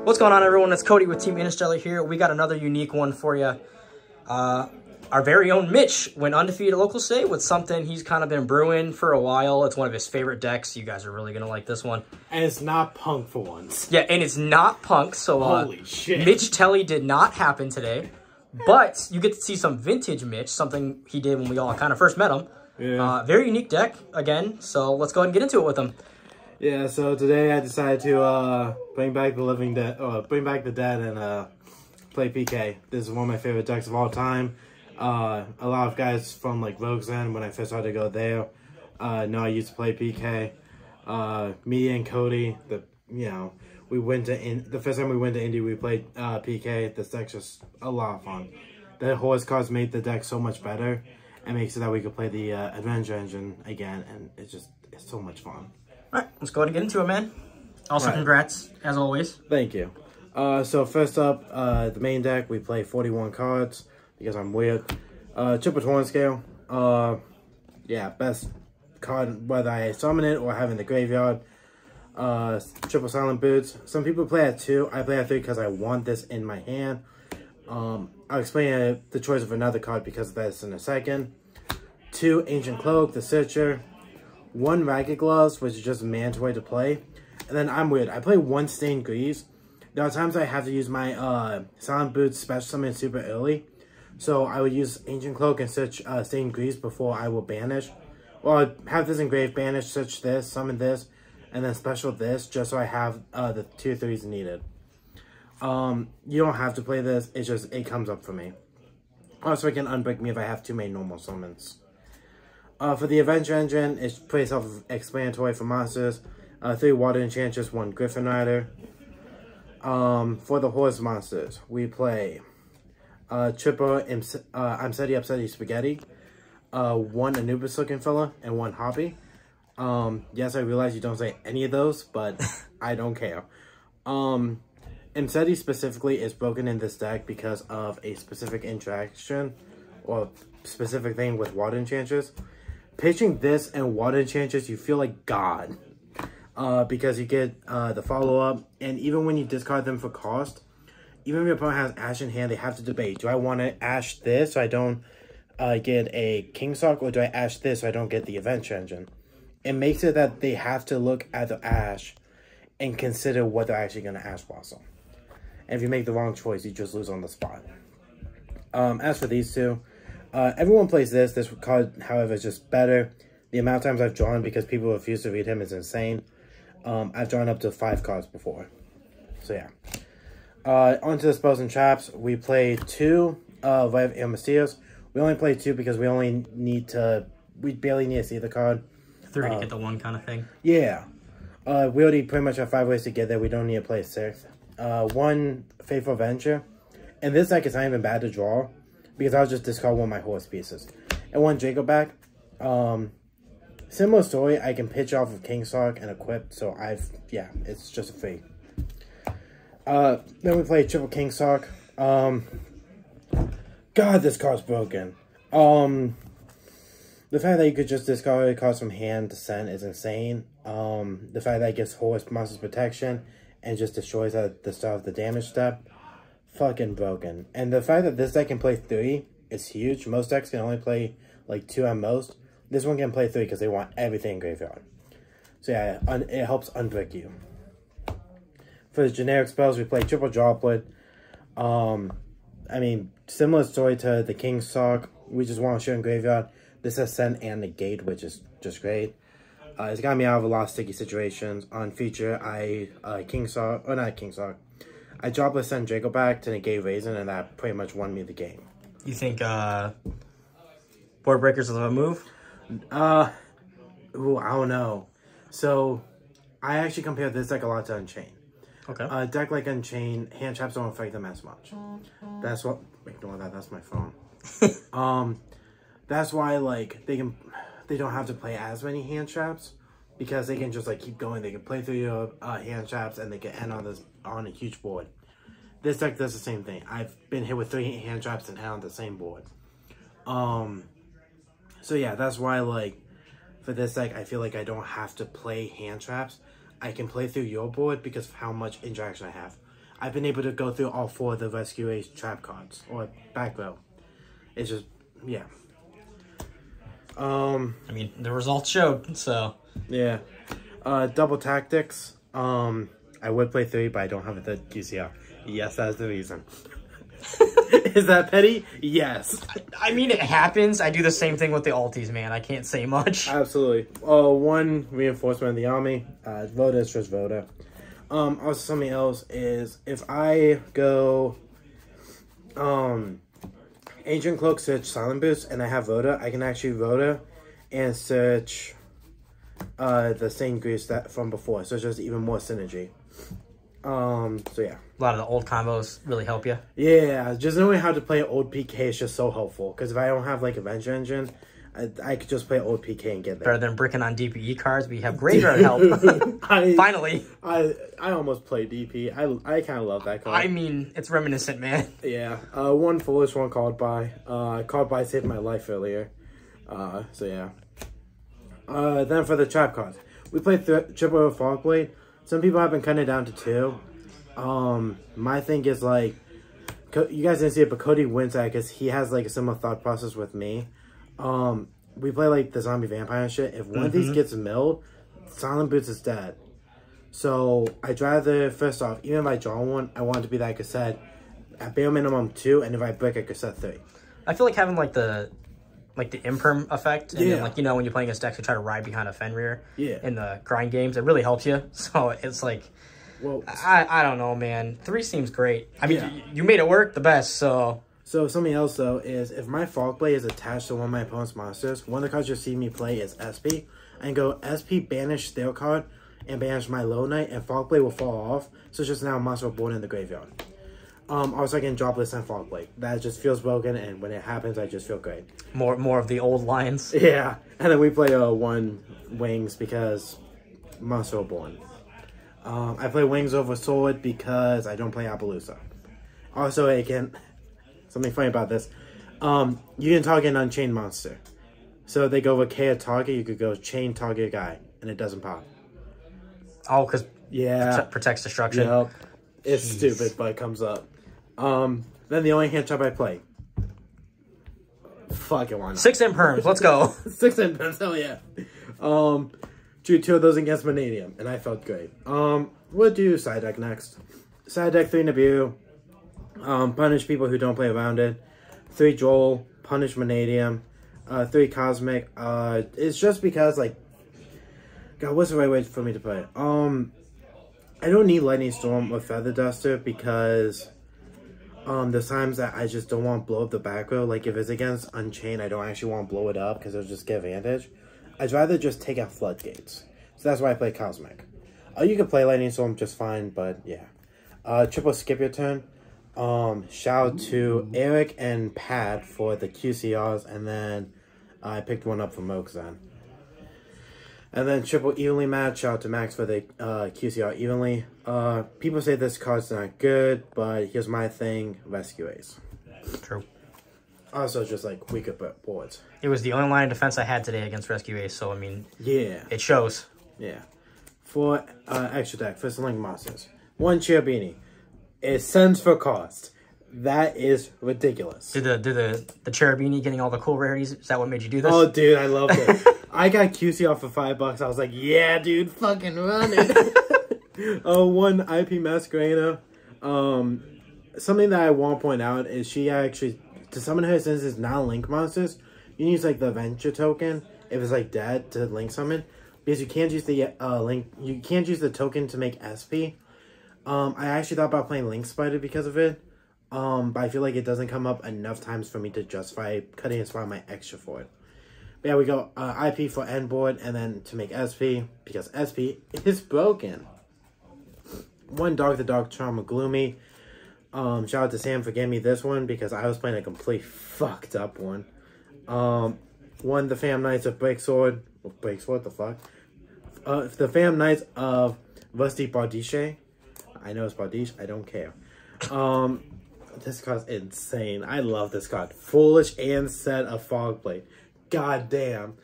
What's going on, everyone? It's Cody with Team Interstellar here. We got another unique one for you. Our very own Mitch went undefeated local state with something he's kind of been brewing for a while. It's one of his favorite decks. You guys are really going to like this one. And it's not Punk for once. Yeah, and it's not Punk. So holy shit. Mitch Telly did not happen today. But you get to see some vintage Mitch, something he did when we all kind of first met him. Yeah. Very unique deck, again. So let's go ahead and get into it with him. Yeah, so today I decided to bring back the living dead, bring back the dead and play PK. This is one of my favorite decks of all time. A lot of guys from like Rogue's End, when I first started to go there, know I used to play PK. Me and Cody, we went to the first time we went to Indy, we played PK. This deck's just a lot of fun. The Horus cards made the deck so much better, and makes it that we could play the Adventure Engine again, and it's so much fun. All right, let's go ahead and get into it, man. Also, congrats, as always. Thank you. So first up, the main deck, we play 41 cards, because I'm weird. Triple Torrent Scale. Yeah, best card, whether I summon it or have it in the graveyard. Triple Silent Boots. Some people play at 2. I play at 3 because I want this in my hand. I'll explain the choice of another card because of this in a second. 2 Ancient Cloak, the Searcher. 1 Ragged Gloves, which is just mandatory to play. And then I'm weird. I play 1 Stained Greaves. There are times I have to use my Silent Boots special summon super early. So I would use Ancient Cloak and search Stained Greaves before I will banish. Or I'd have this engraved, banish, search this, summon this, and then special this, just so I have the 2 3s needed. You don't have to play this, it's just, it comes up for me. Also, it can unbreak me if I have too many normal summons. For the Adventure Engine, it's pretty self-explanatory for monsters. 3 Water Enchantress, 1 Griffin Rider. For the Horse monsters, we play Triple I'm Steady Upsetty Spaghetti, 1 Anubis looking fella, and 1 Hobby. Yes, I realize you don't say any of those, but I don't care. Imseti specifically is broken in this deck because of a specific interaction or specific thing with Water Enchantress. Pitching this and Water Enchantress, you feel like God. Because you get the follow-up, and even when you discard them for cost, even if your opponent has Ash in hand, they have to debate, do I want to Ash this so I don't get a King Sock, or do I Ash this so I don't get the Adventure Engine? It makes it that they have to look at the Ash and consider what they're actually going to Ash Blossom. And if you make the wrong choice, you just lose on the spot. As for these two, everyone plays this. This card, however, is just better. The amount of times I've drawn because people refuse to read him is insane. I've drawn up to 5 cards before. So yeah. Onto the Spells and Traps. We play 2 Rev and Mysterious. We only play 2 because we barely need to see the card. 3 to get the 1 kind of thing. Yeah. We already pretty much have 5 ways to get there. We don't need to play 6. 1 Faithful Venture. And this deck is not even bad to draw, because I'll just discard 1 of my horse pieces. And 1 Jacoback. Similar story, I can pitch off of King Sock and equip, so it's just a free. Then we play Triple King Sock. God, this card's broken. The fact that you could just discard cards from hand to send is insane. The fact that it gets Horus Monsters Protection and just destroys at the start of the damage step, fucking broken. And the fact that this deck can play 3 is huge. Most decks can only play like 2 at most. This one can play 3 because they want everything in graveyard. So yeah, it helps unbrick you. For the generic spells, we play Triple Droplet. I mean, similar story to the King Sock. We just want to show in graveyard. This has Send and Negate, which is just great. It's got me out of a lot of sticky situations. On feature, I I Droplet Send Draco back to negate Raisin, and that pretty much won me the game. You think Board Breakers is a move? Ooh, I don't know. So, I actually compare this deck a lot to Unchained. Okay. A deck like Unchained, hand traps don't affect them as much. That's what. Ignore that. That's my phone. That's why like they don't have to play as many hand traps, because they can just like keep going. They can play through your hand traps and they can end on a huge board. This deck does the same thing. I've been hit with 3 hand traps and end on the same board. So yeah, that's why like for this deck I feel like I don't have to play hand traps. I can play through your board because of how much interaction I have. I've been able to go through all 4 of the Rescue Ace trap cards, or back row. It's just, yeah. I mean, the results showed, so. Yeah. Double tactics. I would play 3, but I don't have the QCR. Yes, that's the reason. Is that petty? Yes. I mean, it happens. I do the same thing with the alties, man. I can't say much. Absolutely. 1 reinforcement of the army. Voda is just Voda. Also something else is if I go Ancient Cloak, search Silent Boots, and I have Voda, I can actually Voda and search the same grease that from before, so it's just even more synergy. So yeah. A lot of the old combos really help you. Yeah, just knowing how to play old PK is just so helpful. Because if I don't have like Avenger Engine, I could just play old PK and get there. Better than bricking on DPE cards, but you have graveyard help. Finally. I almost play DP. I kind of love that card. I mean, it's reminiscent, man. Yeah. 1 foolish, 1 called by. Called by saved my life earlier. So yeah. Then for the trap cards, we played triple Fogblade. Some people have been cutting it down to 2. My thing is like, you guys didn't see it, but Cody wins that because he has like a similar thought process with me. We play like the zombie vampire and shit. If one of these gets milled, Silent Boots is dead. So I'd rather, first off, even if I draw 1, I want it to be like I said, at bare minimum 2, and if I break, I could set 3. I feel like having like the imperm effect, and then, like, you know, when you're playing against decks, you try to ride behind a Fenrir in the grind games, it really helps you. So it's like, well, I don't know, man. 3 seems great. I mean, you made it work the best, so. So something else though is if my Fogblade is attached to one of my opponent's monsters, one of the cards you'll see me play is SP. I can go SP, banish their card, and banish my Low Knight, and Fogblade will fall off. So it's just now a monster born in the graveyard. Also I can drop this on Fogblade. That just feels broken, and when it happens, I just feel great. More of the old lines. Yeah, and then we play 1 Wings because monster born. I play Wings over Sword because I don't play Appaloosa. Also, something funny about this. You can target an Unchained monster. So if they go with K a target, you could go chain target guy, and it doesn't pop. Oh, because protects destruction. Yep. It's stupid, but it comes up. Then the only hand trap I play. Fuck it, why not? 6 imperms, let's go. 6 imperms, hell yeah. Drew 2 of those against Vanadium, and I felt great. We'll do side deck next. Side deck 3 Nabu. Punish people who don't play around it. 3 Joel, punish Vanadium. 3 Cosmic. It's just because, like, God, what's the right way for me to play it? I don't need Lightning Storm or Feather Duster because there's times that I just don't want to blow up the back row. Like if it's against Unchained, I don't actually want to blow it up because it'll just get advantage. I'd rather just take out Floodgates. So that's why I play Cosmic. You can play Lightning Storm just fine, but yeah. Triple skip your turn. Shout out to Eric and Pat for the QCRs, and then I picked one up from Moxan. And then triple evenly match. Shout out to Max for the QCR evenly. People say this card's not good, but here's my thing: Rescue Ace. True. Also, just like weaker boards. It was the only line of defense I had today against Rescue Ace, so I mean, yeah, it shows. Yeah. For extra deck, for Link Monsters, 1 Cherubini. It sends for cost. That is ridiculous. Did the Cherubini getting all the cool rarities? Is that what made you do this? Oh, dude, I loved it. I got QC off for $5. I was like, yeah, dude, fucking run it. 1 IP Masquerena. Something that I want to point out is she actually, to summon her, since it's not Link Monsters, you can use like the Venture token if it's like dead to Link summon, because you can't use the Link. You can't use the token to make SP. I actually thought about playing Link Spider because of it. But I feel like it doesn't come up enough times for me to justify cutting and swap my extra for it. But yeah, we go IP for end board, and then to make SP, because SP is broken. 1 Dark the Dark Trauma Gloomy. Shout out to Sam for getting me this one, because I was playing a complete fucked up one. 1 The Fam Knights of Breaksword. Breaksword, the fuck? The Fam Knights of Rusty Bardiche. I know it's Bardiche, I don't care. This card's insane. I love this card. Foolish and set of Fogblade. God damn.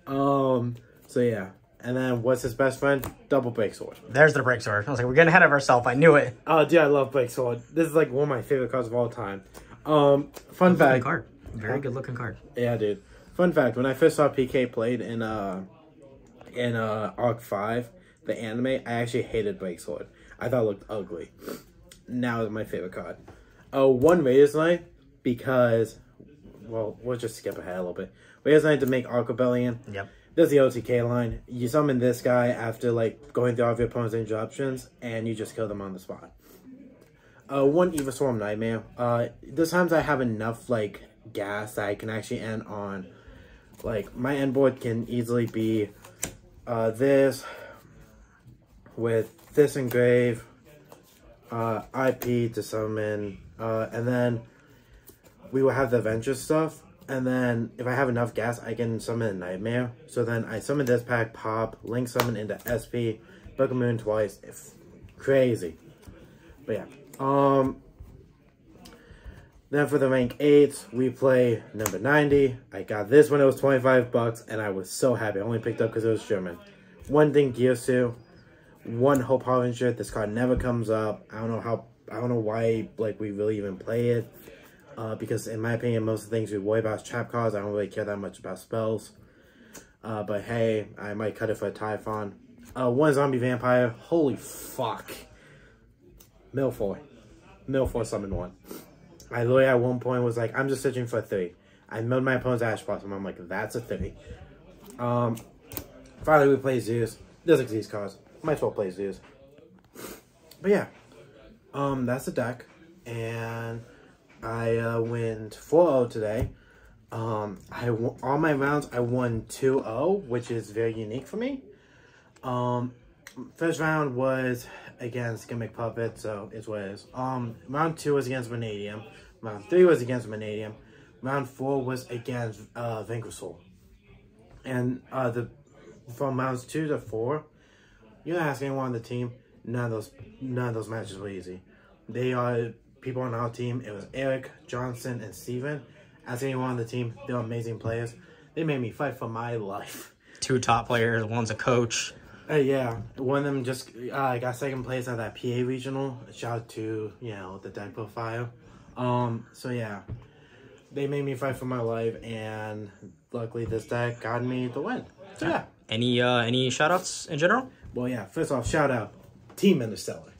So yeah. And then what's his best friend? Double break sword. There's the break sword. I was like, we're getting ahead of ourselves. I knew it. Oh, dude, I love break sword. This is like one of my favorite cards of all time. Fun fact. Card. Very good looking card. Yeah, dude. Fun fact, when I first saw PK played in Arc 5, the anime, I actually hated break sword. I thought it looked ugly. Now it's my favorite card. One Raiders Knight, because, well, we'll just skip ahead a little bit. Raiders Knight to make Arc Rebellion. Yep. There's the OTK line. You summon this guy after, like, going through all of your opponent's interruptions, and you just kill them on the spot. One Eva Swarm Nightmare. There's times I have enough, like, gas that I can actually end on, like, my end board can easily be this with this engrave, IP to summon, and then we will have the adventure stuff. And then if I have enough gas, I can summon a Nightmare. So then I summon this pack, pop, link summon into SP, Book of Moon twice. It's crazy. But yeah. Then for the rank 8s, we play number 90. I got this when it was 25 bucks, and I was so happy. I only picked up because it was German. One thing, Gyosu. One Hope Harbinger. This card never comes up. I don't know why, like, we really even play it. Because in my opinion, most of the things we worry about is trap cards. I don't really care that much about spells. But hey, I might cut it for a Typhon. One Zombie Vampire. Holy fuck. Milfoy summoned one. I literally at one point was like, I'm just searching for a 3. I milled my opponent's Ash Blossom. I'm like, that's a 3. Finally, we play Zeus. There's like these cards. Might as well play Zeus. But yeah. That's the deck. And I went 4-0 today. All my rounds, I won 2-0, which is very unique for me. First round was against Gimmick Puppet, so it's what it is. Round 2 was against Vanadium. Round 3 was against Vanadium. Round 4 was against Vanquisol. And from rounds 2 to 4, you don't ask anyone on the team, none of those matches were easy. They are people on our team. It was Eric, Johnson, and Steven. Ask anyone on the team, they're amazing players. They made me fight for my life. 2 top players, one's a coach. Yeah, one of them just got second place at that PA regional. Shout out to, the deck profile. So yeah, they made me fight for my life, and luckily this deck got me the win. So yeah. Any shout outs in general? Well, yeah, first off, shout out Team Interstellar.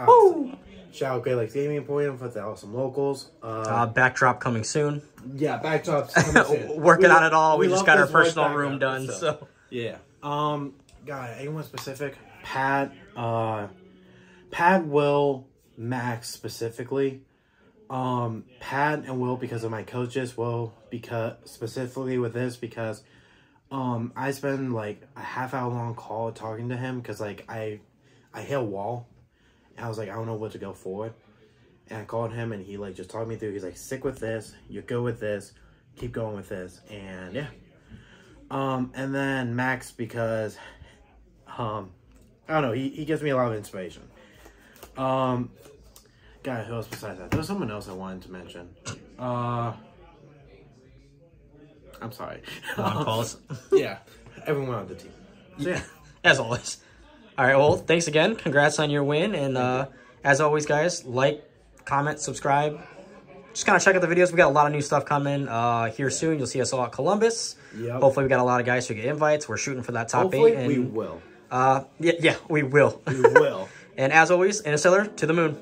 Woo! Shout out Great Lakes Gaming Emporium for the awesome locals. Backdrop coming soon. Yeah, backdrop's coming soon. Working on it all. We just got our personal room done, so. Yeah. God, anyone specific? Pat, Will, Max specifically. Pat and Will because of my coaches. Will because specifically with this because I spend like a half-hour long call talking to him because like I hit a wall and I was like, I don't know what to go forward. And I called him and he like just talked me through. He's like, stick with this, you're good with this, keep going with this, and yeah. And then Max because I don't know, he gives me a lot of inspiration. God, who else besides that? There was someone else I wanted to mention. I'm sorry. Calls. Yeah, everyone on the team. So, yeah, as always. All right, well, thanks again. Congrats on your win. And as always, guys, like, comment, subscribe. Just kind of check out the videos. We got a lot of new stuff coming here soon. You'll see us all at Columbus. Yep. Hopefully, we got a lot of guys who get invites. We're shooting for that top 8. And, we will. Yeah, we will. We will. And as always, Interstellar to the moon.